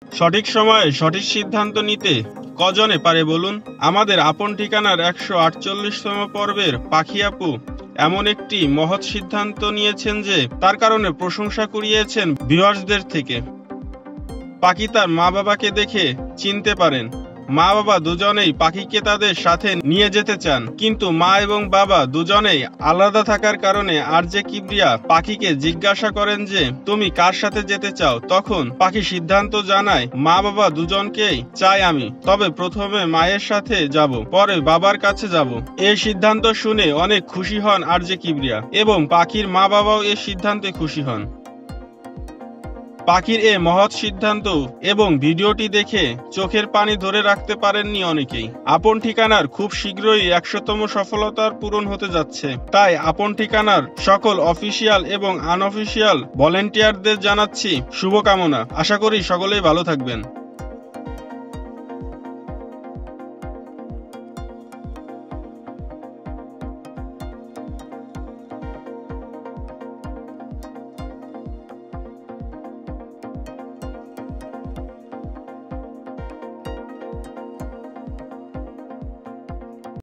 সঠিক সময়ে সঠিক সিদ্ধান্ত নিতে কজনে পারে বলুন? আমাদের আপন ঠিকানার 148তম পর্বের পাখি আপু এমন একটি মহৎ সিদ্ধান্ত নিয়েছেন যে তার কারণে প্রশংসা কুড়িয়েছেন ভিউয়ার্সদের থেকে। পাখি তার মা বাবাকে দেখে চিনতে পারেন। মা বাবা দুজনেই পাখিকে তাদের সাথে নিয়ে যেতে চান, কিন্তু মা এবং বাবা দুজনেই আলাদা থাকার কারণে আরজে কিবরিয়া পাখিকে জিজ্ঞাসা করেন যে তুমি কার সাথে যেতে চাও। তখন পাখি সিদ্ধান্ত জানায় মা বাবা দুজনকেই চাই আমি, তবে প্রথমে মায়ের সাথে যাব, পরে বাবার কাছে যাব। এই সিদ্ধান্ত শুনে অনেক খুশি হন আরজে কিবরিয়া এবং পাখির মা বাবাও এই সিদ্ধান্তে খুশি হন। পাখির এ মহৎ সিদ্ধান্ত এবং ভিডিওটি দেখে চোখের পানি ধরে রাখতে পারেননি অনেকেই। আপন ঠিকানার খুব শীঘ্রই 100তম সফলতার পূরণ হতে যাচ্ছে, তাই আপন ঠিকানার সকল অফিসিয়াল এবং আনঅফিসিয়াল ভলেন্টিয়ারদের জানাচ্ছি শুভকামনা। আশা করি সকলেই ভালো থাকবেন।